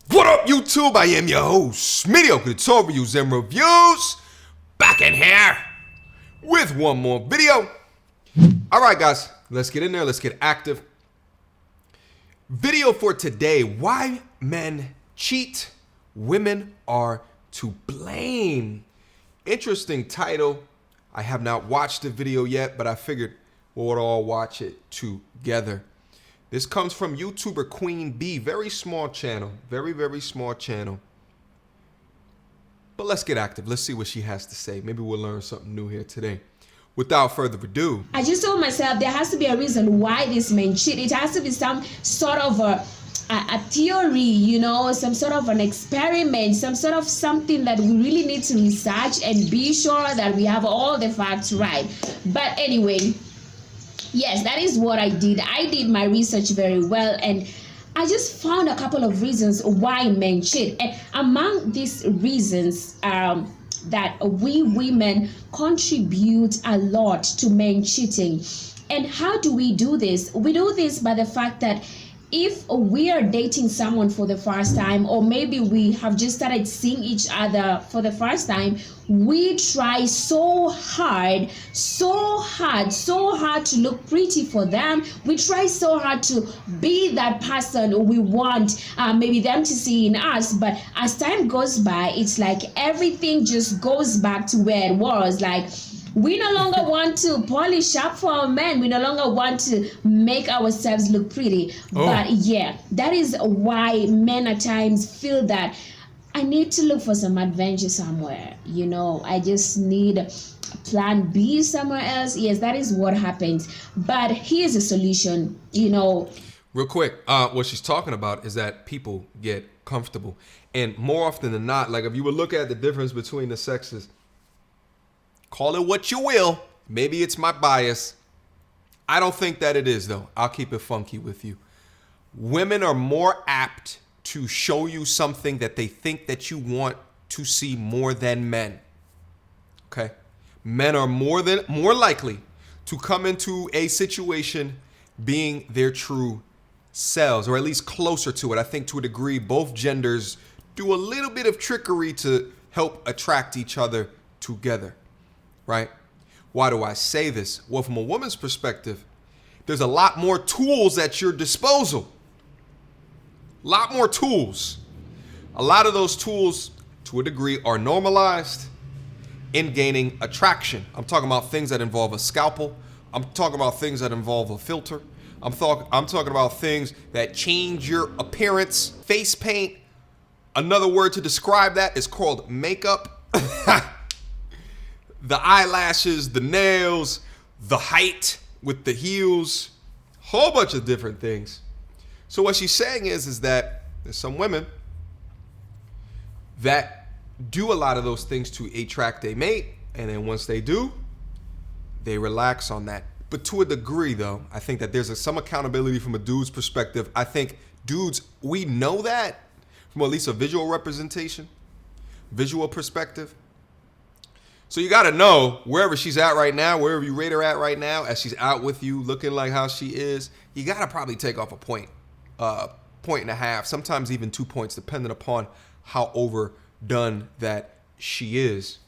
What up, YouTube? I am your host, Mediocre tutorials and reviews, back in here with one more video. All right, guys, let's get in there. Let's get active. Video for today: why men cheat, women are to blame. Interesting title. I have not watched the video yet, but I figured we'll all watch it together. This comes from YouTuber Queen B. Very small channel. Very small channel. But let's get active. Let's see what she has to say. Maybe we'll learn something new here today. Without further ado, I just told myself there has to be a reason why this man cheat. It has to be some sort of a theory, you know, some sort of an experiment, some sort of something that we really need to research and be sure that we have all the facts right. But anyway, yes, that is what I did. I did my research very well, and I just found a couple of reasons why men cheat. And among these reasons, that we women contribute a lot to men cheating. And how do we do this? We do this by the fact that if we are dating someone for the first time, or maybe we have just started seeing each other for the first time, we try so hard to look pretty for them. We try so hard to be that person we want maybe them to see in us. But as time goes by, it's like everything just goes back to where it was. Like, we no longer want to polish up for our men. We no longer want to make ourselves look pretty. But yeah, that is why men at times feel that I need to look for some adventure somewhere. You know, I just need plan B somewhere else. Yes, that is what happens. But here's a solution, you know. real quick, what she's talking about is that people get comfortable. And more often than not, like if you would look at the difference between the sexes, call it what you will. Maybe it's my bias. I don't think that it is, though. I'll keep it funky with you. Women are more apt to show you something that they think that you want to see more than men. Okay? Men are more likely to come into a situation being their true selves, or at least closer to it. I think to a degree, both genders do a little bit of trickery to help attract each other together. Right? Why do I say this? Well, from a woman's perspective, there's a lot more tools at your disposal. A lot more tools. A lot of those tools, to a degree, are normalized in gaining attraction. I'm talking about things that involve a scalpel. I'm talking about things that involve a filter. I'm talking about things that change your appearance, face paint. Another word to describe that is called makeup. The eyelashes, the nails, the height with the heels, whole bunch of different things. So what she's saying is that there's some women that do a lot of those things to attract a mate, and then once they do, they relax on that. But to a degree, though, I think that there's some accountability from a dude's perspective. I think dudes, we know that from at least a visual representation, visual perspective. So you got to know wherever she's at right now, wherever you rate her at right now, as she's out with you looking like how she is, you got to probably take off a point and a half, sometimes even 2 points, depending upon how overdone that she is.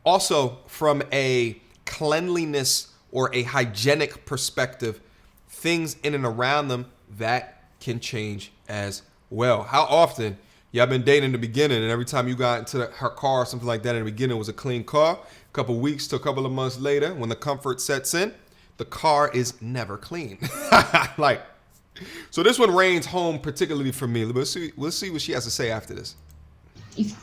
Also, from a cleanliness or a hygienic perspective, things in and around them, that can change as well. How often y'all been dating in the beginning, and every time you got into her car or something like that in the beginning, it was a clean car. A couple of weeks to a couple of months later, when the comfort sets in, the car is never clean. Like, so this one reigns home particularly for me. We'll see what she has to say after this. If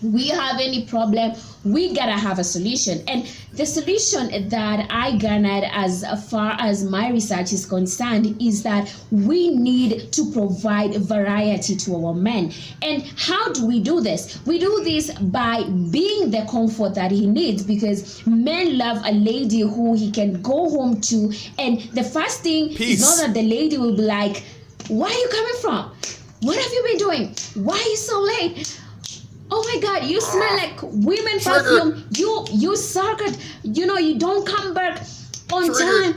we have any problem, we gotta have a solution. And the solution that I garnered as far as my research is concerned is that we need to provide variety to our men. And how do we do this? We do this by being the comfort that he needs, because men love a lady who he can go home to, and the first thing is not that the lady will be like, where are you coming from? What have you been doing? Why are you so late? Oh my God, you smell like women perfume. You suck it. You know, you don't come back on time.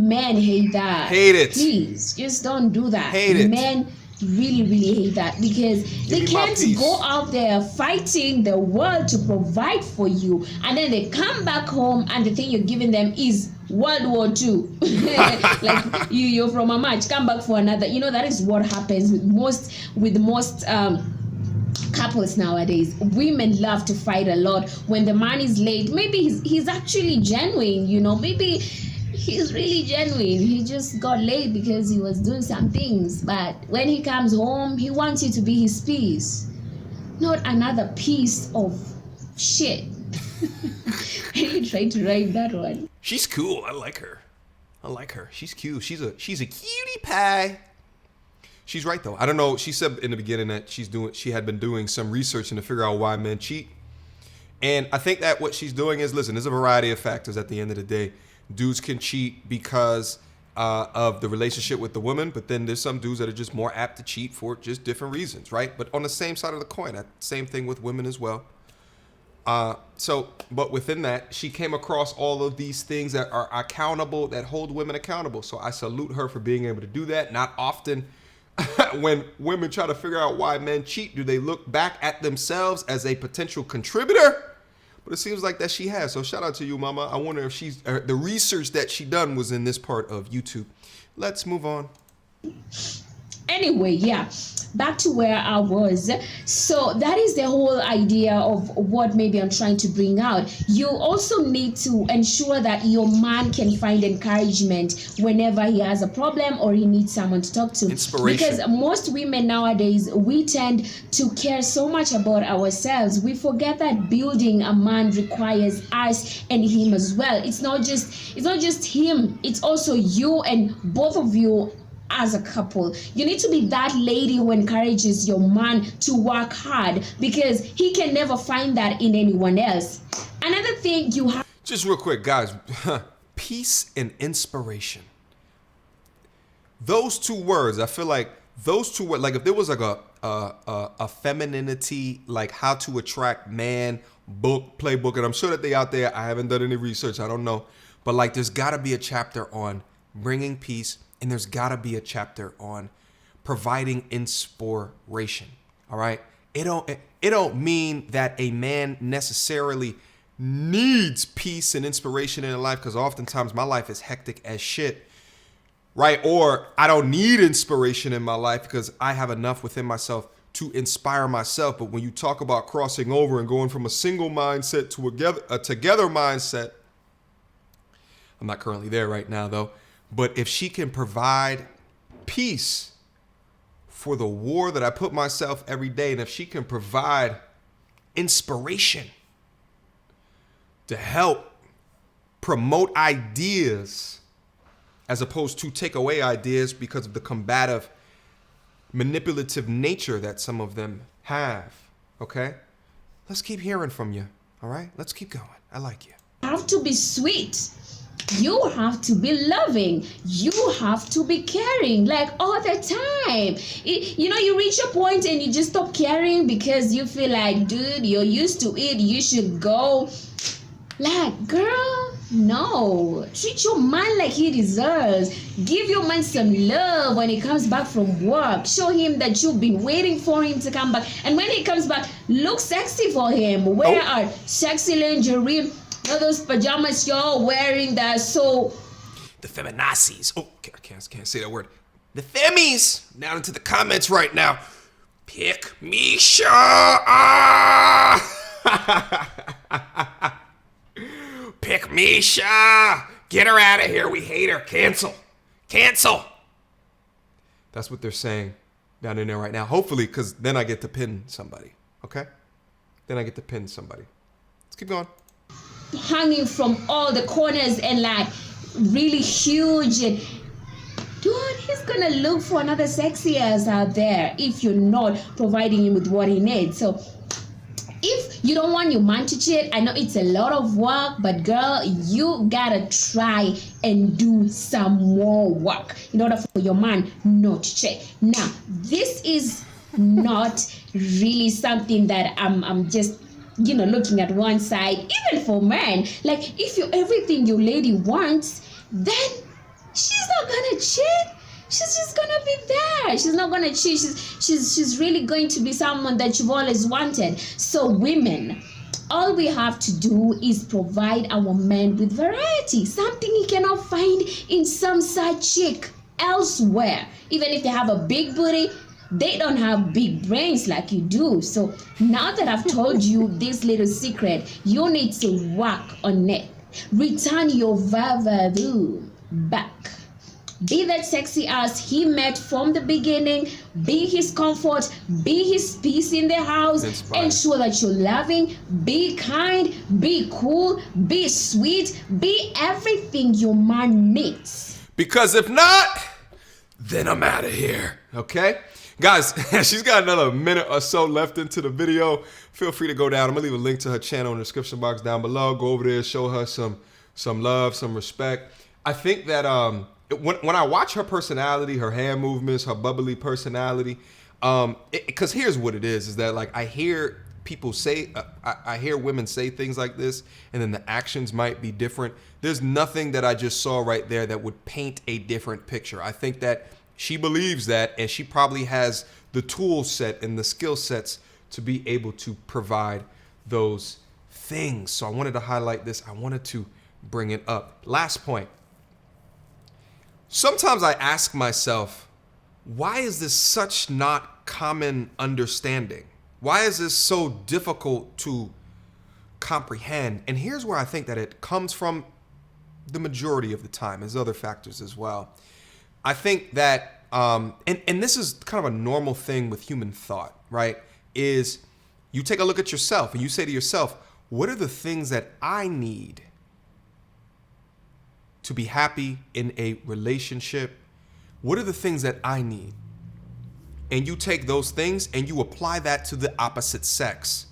Men hate that. Hate it. Please, just don't do that. Hate it. Men really, really hate that, because Give they me my can't peace. go out there fighting the world to provide for you, and then they come back home and the thing you're giving them is World War II. Like you're from a match, come back for another. That is what happens with most couples nowadays. Women love to fight a lot. When the man is late, maybe he's actually genuine, maybe he's really genuine. He just got late because he was doing some things, but when he comes home, he wants you to be his piece, not another piece of shit. I really tried to write that one. She's cool. I like her. She's cute. She's a cutie pie. She's right though. I don't know. She said in the beginning that she had been doing some research to figure out why men cheat. And I think that what she's doing is, listen, there's a variety of factors at the end of the day. Dudes can cheat because of the relationship with the woman, but then there's some dudes that are just more apt to cheat for just different reasons, right? But on the same side of the coin, same thing with women as well. But within that, she came across all of these things that are accountable, that hold women accountable. So I salute her for being able to do that. Not often when women try to figure out why men cheat, do they look back at themselves as a potential contributor? But it seems like that she has. So shout out to you, mama. I wonder if the research that she done was in this part of YouTube. Let's move on. Anyway, yeah, back to where I was. So that is the whole idea of what maybe I'm trying to bring out. You also need to ensure that your man can find encouragement whenever he has a problem or he needs someone to talk to. Inspiration. Because most women nowadays, we tend to care so much about ourselves. We forget that building a man requires us and him as well. It's not just him. It's also you, and both of you as a couple. You need to be that lady who encourages your man to work hard, because he can never find that in anyone else. Another thing you have... Just real quick, guys. Peace and inspiration. Those two words, I feel like those two words, like if there was like a femininity, like how to attract man playbook, and I'm sure that they out there, I haven't done any research, I don't know, but like there's got to be a chapter on bringing peace, and there's got to be a chapter on providing inspiration. All right. It don't mean that a man necessarily needs peace and inspiration in their life, because oftentimes my life is hectic as shit. Right. Or I don't need inspiration in my life because I have enough within myself to inspire myself. But when you talk about crossing over and going from a single mindset to a together mindset, I'm not currently there right now, though. But if she can provide peace for the war that I put myself every day, and if she can provide inspiration to help promote ideas as opposed to take away ideas because of the combative, manipulative nature that some of them have, okay? Let's keep hearing from you, all right? Let's keep going. I like you. have to be sweet. You have to be loving. You have to be caring, like all the time. You reach a point and you just stop caring because you feel like, dude, you're used to it. You should go. Like, girl, no. Treat your man like he deserves. Give your man some love when he comes back from work. Show him that you've been waiting for him to come back. And when he comes back, look sexy for him. Wear our sexy lingerie. Those pajamas you're wearing that are so... The feminazis. Oh, I can't say that word. The femmies. Down into the comments right now. Pick Misha. Pick Misha. Get her out of here. We hate her. Cancel. That's what they're saying down in there right now. Hopefully, because then I get to pin somebody. Okay? Then I get to pin somebody. Let's keep going. Hanging from all the corners and like really huge, and dude, he's gonna look for another sexy ass out there if you're not providing him with what he needs. So if you don't want your man to cheat, I know it's a lot of work, but girl, you gotta try and do some more work in order for your man not to cheat. Now, this is not really something that I'm just looking at one side. Even for men, like if you everything your lady wants, then she's not gonna cheat. she's just gonna be there. She's not gonna cheat. She's really going to be someone that you've always wanted. So women, all we have to do is provide our men with variety, something he cannot find in some side chick elsewhere. Even if they have a big booty, they don't have big brains like you do. So now that I've told you this little secret, you need to work on it. Return your vavadu back. Be that sexy ass he met from the beginning. Be his comfort. Be his peace in the house. Ensure that you're loving. Be kind. Be cool. Be sweet. Be everything your man needs. Because if not, then I'm out of here. Okay? Guys, she's got another minute or so left into the video. Feel free to go down. I'm going to leave a link to her channel in the description box down below. Go over there, show her some love, some respect. I think that when I watch her personality, her hand movements, her bubbly personality, because here's what it is that like I hear people say, I hear women say things like this, and then the actions might be different. There's nothing that I just saw right there that would paint a different picture. I think that she believes that, and she probably has the tool set and the skill sets to be able to provide those things. So I wanted to highlight this. I wanted to bring it up. Last point. Sometimes I ask myself, why is this such not common understanding? Why is this so difficult to comprehend? And here's where I think that it comes from the majority of the time. There's other factors as well. I think that, and this is kind of a normal thing with human thought, right? Is you take a look at yourself and you say to yourself, what are the things that I need to be happy in a relationship? What are the things that I need? And you take those things and you apply that to the opposite sex.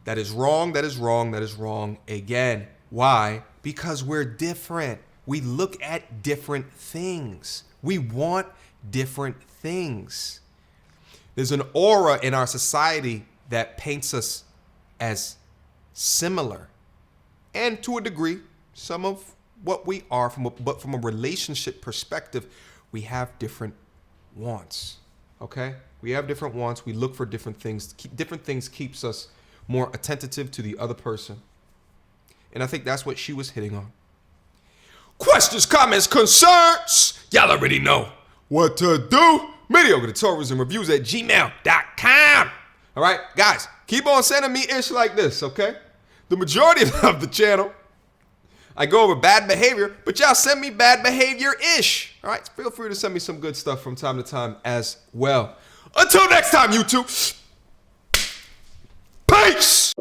That is wrong, that is wrong, that is wrong again. Why? Because we're different. We look at different things. We want different things. There's an aura in our society that paints us as similar. And to a degree, some of what we are, but from a relationship perspective, we have different wants. Okay? We have different wants. We look for different things. Different things keeps us more attentive to the other person. And I think that's what she was hitting on. Questions, comments, concerns. Y'all already know what to do. Mediocre tutorials and reviews at gmail.com. All right, guys, keep on sending me ish like this, okay? The majority of the channel, I go over bad behavior, but y'all send me bad behavior ish. All right, feel free to send me some good stuff from time to time as well. Until next time, YouTube. Peace.